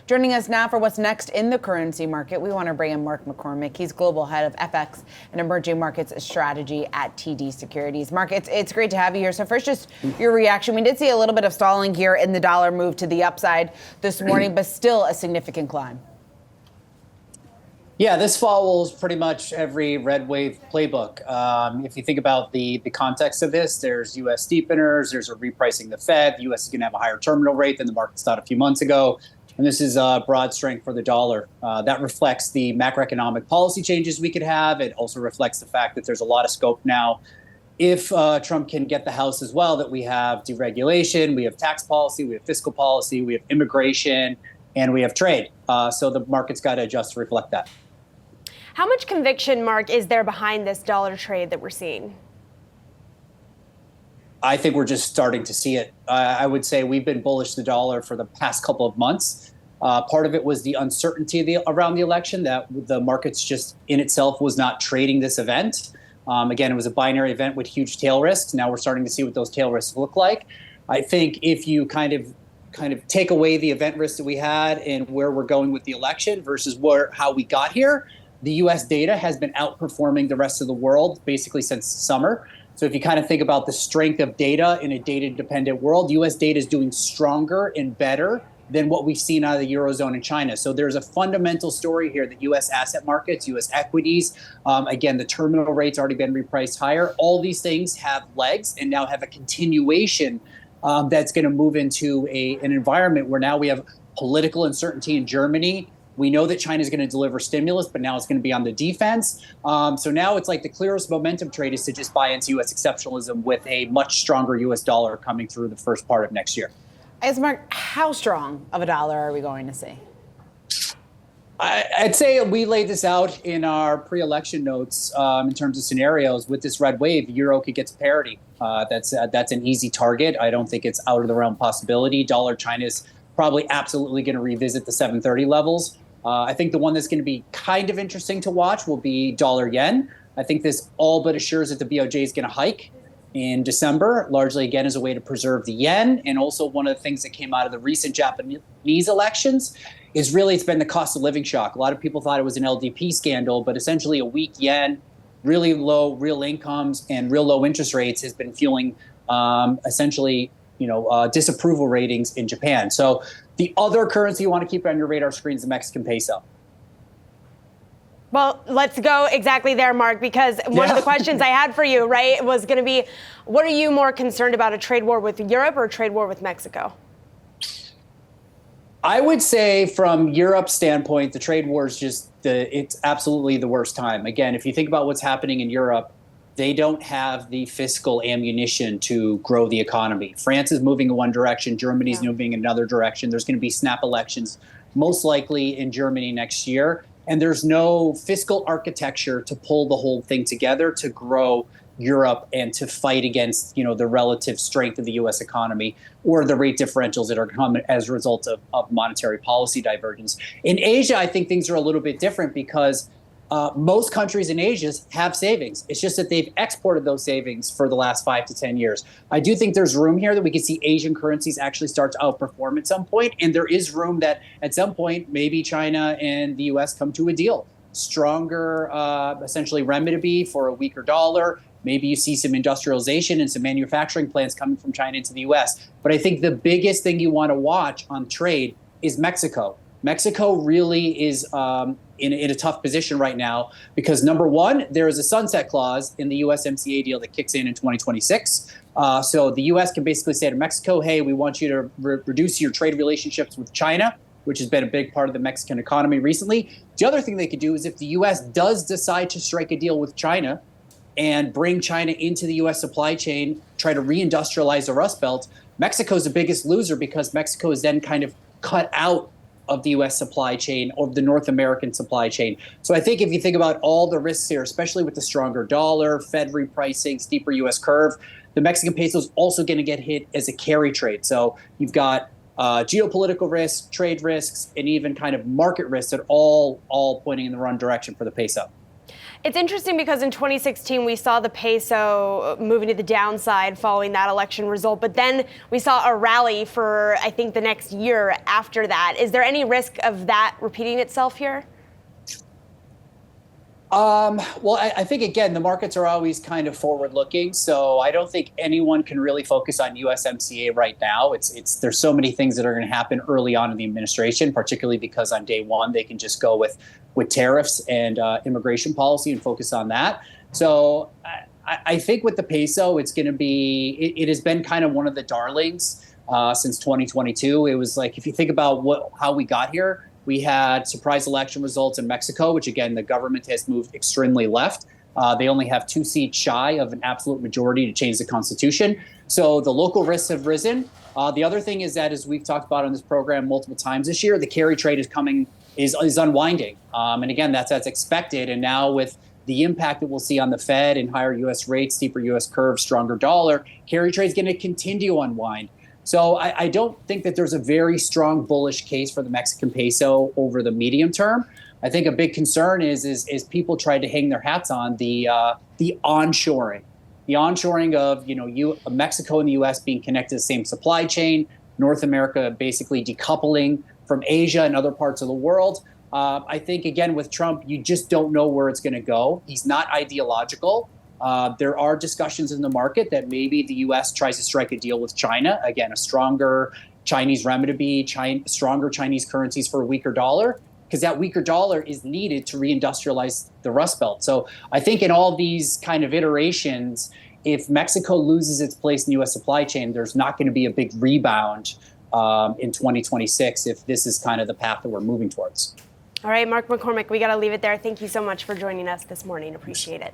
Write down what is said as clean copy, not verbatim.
Joining us now for what's next in the currency market, we want to bring in Mark McCormick. He's Global Head of FX and Emerging Markets Strategy at TD Securities. Mark, it's great to have you here. So first, just your reaction. We did see a little bit of stalling here in the dollar move to the upside this morning, but still a significant climb. Yeah, this follows pretty much every red wave playbook. If you think about the context of this, there's U.S. steepeners, there's a repricing the Fed. The U.S. is going to have a higher terminal rate than the markets thought a few months ago. And this is broad strength for the dollar. That reflects the macroeconomic policy changes we could have. It also reflects the fact that there's a lot of scope now, if Trump can get the House as well, that we have deregulation, we have tax policy, we have fiscal policy, we have immigration, and we have trade. So the market's got to adjust to reflect that. How much conviction, Mark, is there behind this dollar trade that we're seeing? I think we're just starting to see it. I would say we've been bullish the dollar for the past couple of months. Part of it was the uncertainty around the election, that the markets just in itself was not trading this event. Again, it was a binary event with huge tail risks. Now we're starting to see what those tail risks look like. I think if you kind of take away the event risk that we had and where we're going with the election versus how we got here, the U.S. data has been outperforming the rest of the world basically since summer. So if you kind of think about the strength of data in a data-dependent world, U.S. data is doing stronger and better than what we've seen out of the Eurozone and China. So there's a fundamental story here that U.S. asset markets, U.S. equities, again, the terminal rate's already been repriced higher. All these things have legs and now have a continuation that's going to move into an environment where now we have political uncertainty in Germany. We know that China is going to deliver stimulus, but now it's going to be on the defense. So now it's like the clearest momentum trade is to just buy into U.S. exceptionalism with a much stronger U.S. dollar coming through the first part of next year. Mark, how strong of a dollar are we going to see? I'd say we laid this out in our pre-election notes in terms of scenarios. With this red wave, euro could get to parity. That's an easy target. I don't think it's out of the realm possibility. Dollar China is probably absolutely going to revisit the 730 levels. I think the one that's going to be kind of interesting to watch will be dollar yen. I think this all but assures that the BOJ is going to hike in December, largely, again, as a way to preserve the yen. And also one of the things that came out of the recent Japanese elections is really it's been the cost of living shock. A lot of people thought it was an LDP scandal, but essentially a weak yen, really low real incomes, and real low interest rates has been fueling essentially disapproval ratings in Japan. So the other currency you want to keep on your radar screen is the Mexican peso. Well, let's go exactly there, Mark, because one of the questions I had for you, right, was going to be, what are you more concerned about, a trade war with Europe or a trade war with Mexico? I would say from Europe's standpoint, the trade war is it's absolutely the worst time. Again, if you think about what's happening in Europe, they don't have the fiscal ammunition to grow the economy. France is moving in one direction. Germany's moving in another direction. There's going to be snap elections, most likely in Germany next year. And there's no fiscal architecture to pull the whole thing together to grow Europe and to fight against, the relative strength of the U.S. economy or the rate differentials that are coming as a result of monetary policy divergence. In Asia, I think things are a little bit different because most countries in Asia have savings. It's just that they've exported those savings for the last 5 to 10 years. I do think there's room here that we can see Asian currencies actually start to outperform at some point. And there is room that at some point, maybe China and the U.S. come to a deal. Stronger, essentially, renminbi for a weaker dollar. Maybe you see some industrialization and some manufacturing plants coming from China into the U.S. But I think the biggest thing you want to watch on trade is Mexico. Mexico really is in a tough position right now because, number one, there is a sunset clause in the USMCA deal that kicks in 2026. So the U.S. can basically say to Mexico, hey, we want you to reduce your trade relationships with China, which has been a big part of the Mexican economy recently. The other thing they could do is if the U.S. does decide to strike a deal with China and bring China into the U.S. supply chain, try to reindustrialize the Rust Belt, Mexico's the biggest loser because Mexico is then kind of cut out of the U.S. supply chain or the North American supply chain. So I think if you think about all the risks here, especially with the stronger dollar, Fed repricing, steeper U.S. curve, the Mexican peso is also going to get hit as a carry trade. So you've got geopolitical risks, trade risks, and even kind of market risks that all pointing in the wrong direction for the peso. It's interesting because in 2016, we saw the peso moving to the downside following that election result, but then we saw a rally for, I think, the next year after that. Is there any risk of that repeating itself here? Well, I think, again, the markets are always kind of forward-looking, so I don't think anyone can really focus on USMCA right now. There's so many things that are going to happen early on in the administration, particularly because on day one they can just go with tariffs and immigration policy and focus on that. So I think with the peso, it's going to be, it has been kind of one of the darlings since 2022. It was like, if you think about how we got here, we had surprise election results in Mexico, which, again, the government has moved extremely left. They only have 2 seats shy of an absolute majority to change the constitution. So the local risks have risen. The other thing is that, as we've talked about on this program multiple times this year, the carry trade is unwinding. And again, that's expected. And now with the impact that we'll see on the Fed and higher U.S. rates, steeper U.S. curve, stronger dollar, carry trade is going to continue to unwind. So I don't think that there's a very strong bullish case for the Mexican peso over the medium term. I think a big concern is people try to hang their hats on the onshoring, of Mexico and the U.S. being connected to the same supply chain, North America basically decoupling from Asia and other parts of the world. I think, again, with Trump, you just don't know where it's going to go. He's not ideological. There are discussions in the market that maybe the U.S. tries to strike a deal with China. Again, a stronger Chinese renminbi, stronger Chinese currencies for a weaker dollar, because that weaker dollar is needed to reindustrialize the Rust Belt. So I think in all these kind of iterations, if Mexico loses its place in the U.S. supply chain, there's not going to be a big rebound in 2026 if this is kind of the path that we're moving towards. All right, Mark McCormick, we got to leave it there. Thank you so much for joining us this morning. Appreciate it.